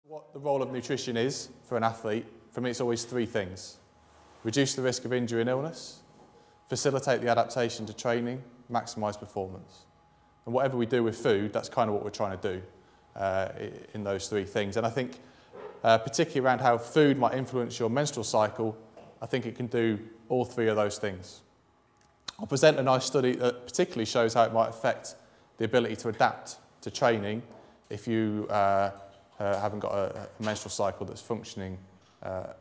What the role of nutrition is for an athlete, for me it's always three things. Reduce the risk of injury and illness, facilitate the adaptation to training, maximise performance. And whatever we do with food, that's kind of what we're trying to do in those three things. And I think particularly around how food might influence your menstrual cycle, I think it can do all three of those things. I'll present a nice study that particularly shows how it might affect the ability to adapt to training if you haven't got a menstrual cycle that's functioning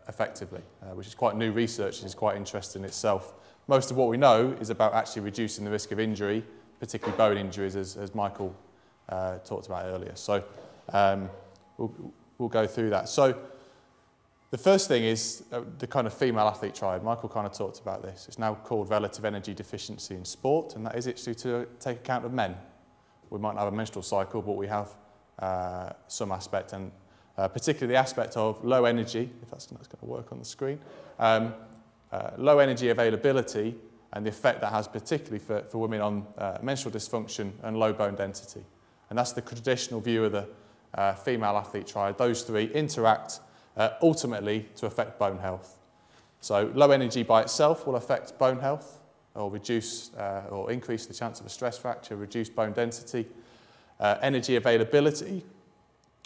effectively, which is quite new research and is quite interesting in itself. Most of what we know is about actually reducing the risk of injury, particularly bone injuries, as Michael talked about earlier. So we'll go through that. So the first thing is the kind of female athlete triad. Michael kind of talked about this. It's now called relative energy deficiency in sport, and that is actually to take account of men. We might not have a menstrual cycle, but we have some aspect, and particularly the aspect of low energy, if that's going to work on the screen, low energy availability and the effect that has particularly for women on menstrual dysfunction and low bone density. And that's the traditional view of the female athlete triad. Those three interact ultimately to affect bone health. So low energy by itself will affect bone health, or reduce or increase the chance of a stress fracture, reduce bone density. Energy availability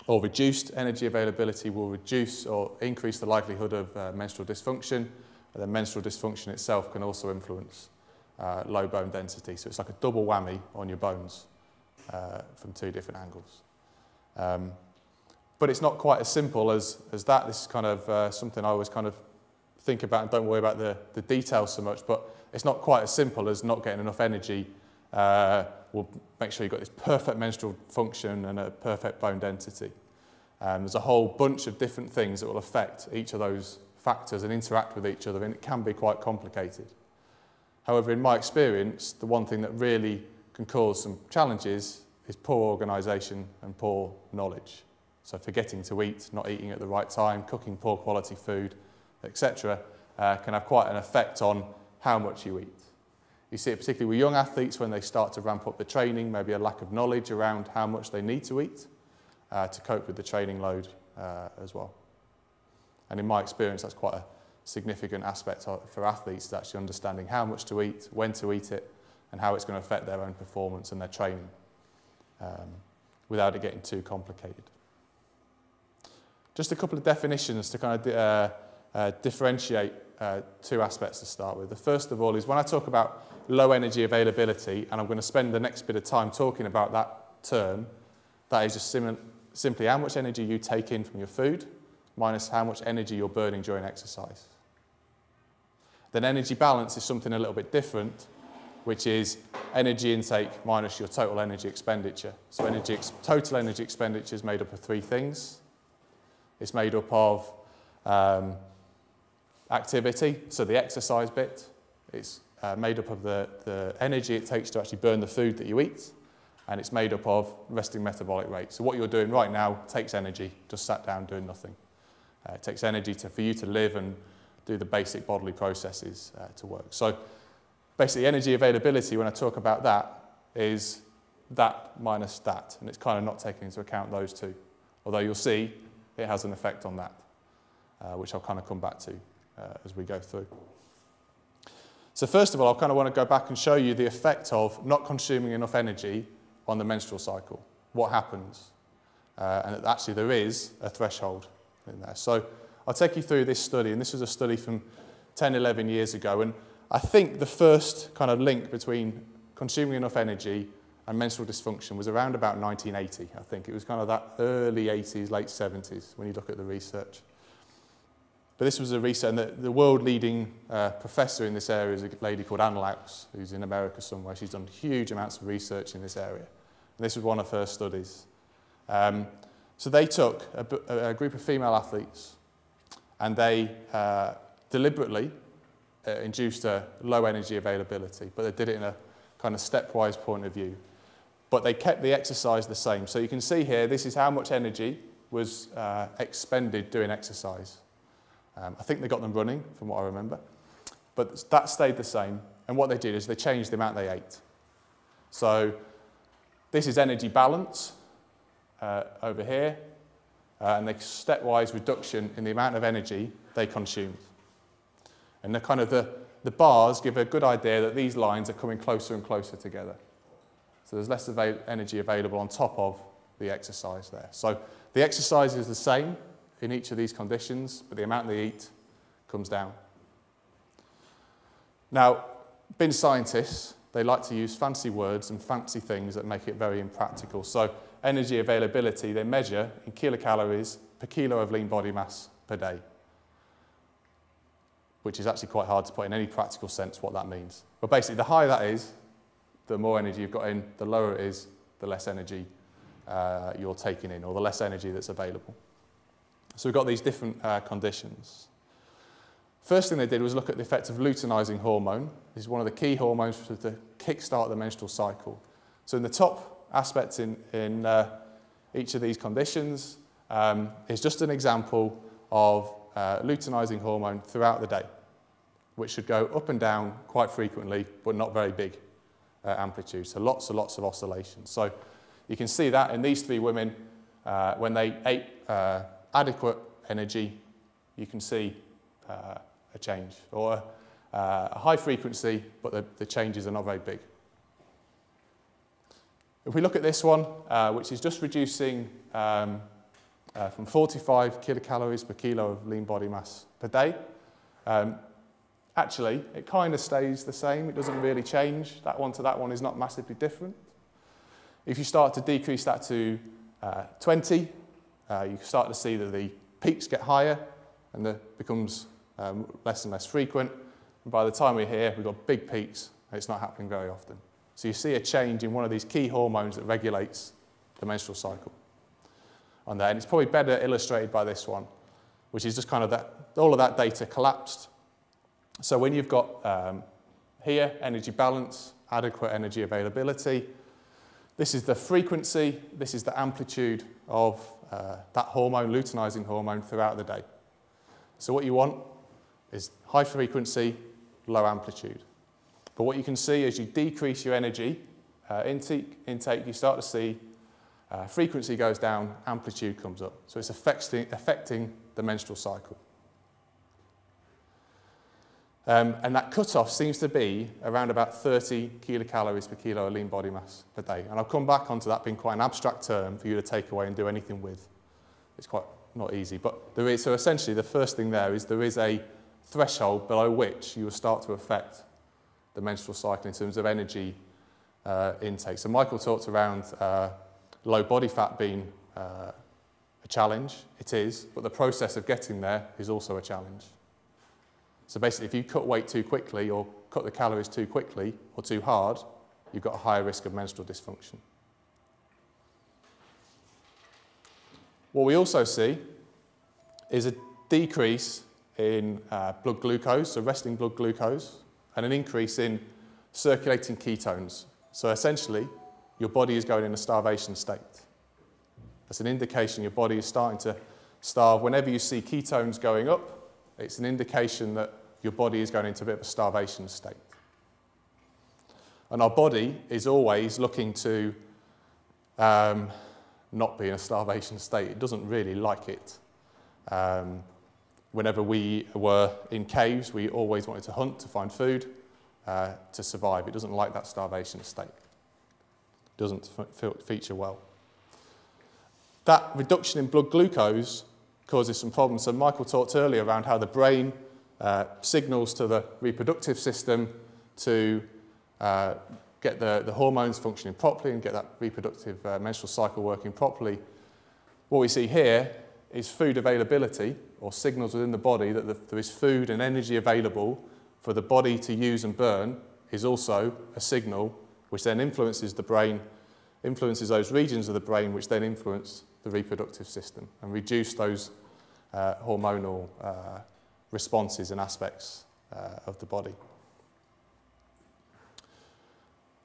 or reduced energy availability will reduce or increase the likelihood of menstrual dysfunction, and then menstrual dysfunction itself can also influence low bone density. So it's like a double whammy on your bones from two different angles. But it's not quite as simple as that. This is kind of something I always kind of think about and don't worry about the details so much, but it's not quite as simple as not getting enough energy will make sure you've got this perfect menstrual function and a perfect bone density. There's a whole bunch of different things that will affect each of those factors and interact with each other, and it can be quite complicated. However, in my experience, the one thing that really can cause some challenges is poor organisation and poor knowledge. So forgetting to eat, not eating at the right time, cooking poor quality food, etc., can have quite an effect on how much you eat. You see it particularly with young athletes when they start to ramp up the training, maybe a lack of knowledge around how much they need to eat to cope with the training load as well. And in my experience, that's quite a significant aspect for athletes, is actually understanding how much to eat, when to eat it, and how it's going to affect their own performance and their training without it getting too complicated. Just a couple of definitions to kind of differentiate two aspects to start with. The first of all is when I talk about low energy availability, and I'm going to spend the next bit of time talking about that term, that is just simply how much energy you take in from your food minus how much energy you're burning during exercise. Then energy balance is something a little bit different, which is energy intake minus your total energy expenditure. So total energy expenditure is made up of three things. It's made up of activity, so the exercise bit. It's made up of the energy it takes to actually burn the food that you eat, and it's made up of resting metabolic rate. So what you're doing right now takes energy, just sat down doing nothing. It takes energy for you to live and do the basic bodily processes to work. So basically energy availability, when I talk about that, is that minus that, and it's kind of not taking into account those two, although you'll see it has an effect on that, which I'll kind of come back to as we go through. So first of all, I kind of want to go back and show you the effect of not consuming enough energy on the menstrual cycle. What happens? And actually there is a threshold in there. So I'll take you through this study, and this was a study from 10, 11 years ago, and I think the first kind of link between consuming enough energy and menstrual dysfunction was around about 1980, I think. It was kind of that early 80s, late 70s when you look at the research. But this was a research, and the world-leading professor in this area is a lady called Ann Laux, who's in America somewhere. She's done huge amounts of research in this area. And this was one of her studies. So they took a group of female athletes, and they deliberately induced a low energy availability, but they did it in a kind of stepwise point of view. But they kept the exercise the same. So you can see here, this is how much energy was expended doing exercise. I think they got them running, from what I remember. But that stayed the same. And what they did is they changed the amount they ate. So this is energy balance over here. and the stepwise reduction in the amount of energy they consumed. And the bars give a good idea that these lines are coming closer and closer together. So there's less energy available on top of the exercise there. So the exercise is the same in each of these conditions, but the amount they eat comes down. Now, being scientists, they like to use fancy words and fancy things that make it very impractical. So energy availability, they measure in kilocalories per kilo of lean body mass per day, which is actually quite hard to put in any practical sense what that means. But basically, the higher that is, the more energy you've got in, the lower it is, the less energy you're taking in, or the less energy that's available. So we've got these different conditions. First thing they did was look at the effect of luteinizing hormone. This is one of the key hormones to kickstart the menstrual cycle. So in the top aspect in each of these conditions is just an example of luteinizing hormone throughout the day, which should go up and down quite frequently, but not very big amplitude. So lots and lots of oscillations. So you can see that in these three women, when they ate adequate energy, you can see a change, or a high frequency, but the changes are not very big. If we look at this one, which is just reducing from 45 kilocalories per kilo of lean body mass per day, actually, it kind of stays the same. It doesn't really change. That one to that one is not massively different. If you start to decrease that to 20, you can start to see that the peaks get higher and it becomes less and less frequent. And by the time we're here, we've got big peaks, and it's not happening very often. So you see a change in one of these key hormones that regulates the menstrual cycle on there. And it's probably better illustrated by this one, which is just kind of that, all of that data collapsed. So when you've got here, energy balance, adequate energy availability, this is the frequency, this is the amplitude of that hormone, luteinizing hormone, throughout the day. So what you want is high frequency, low amplitude. But what you can see as you decrease your energy intake, you start to see frequency goes down, amplitude comes up. So it's affecting the menstrual cycle. And that cutoff seems to be around about 30 kilocalories per kilo of lean body mass per day. And I'll come back onto that being quite an abstract term for you to take away and do anything with. It's quite not easy. But there is, so essentially the first thing there is a threshold below which you will start to affect the menstrual cycle in terms of energy intake. So Michael talked around low body fat being a challenge. It is, but the process of getting there is also a challenge. So basically, if you cut weight too quickly or cut the calories too quickly or too hard, you've got a higher risk of menstrual dysfunction. What we also see is a decrease in blood glucose, so resting blood glucose, and an increase in circulating ketones. So essentially, your body is going in a starvation state. That's an indication your body is starting to starve. Whenever you see ketones going up, it's an indication that your body is going into a bit of a starvation state. And our body is always looking to not be in a starvation state. It doesn't really like it. Whenever we were in caves, we always wanted to hunt, to find food, to survive. It doesn't like that starvation state. It doesn't feature well. That reduction in blood glucose causes some problems. So Michael talked earlier around how the brain signals to the reproductive system to get the hormones functioning properly and get that reproductive menstrual cycle working properly. What we see here is food availability, or signals within the body that there is food and energy available for the body to use and burn, is also a signal which then influences the brain, influences those regions of the brain which then influence the reproductive system and reduce those hormonal responses and aspects of the body.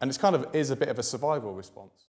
And it's kind of is a bit of a survival response.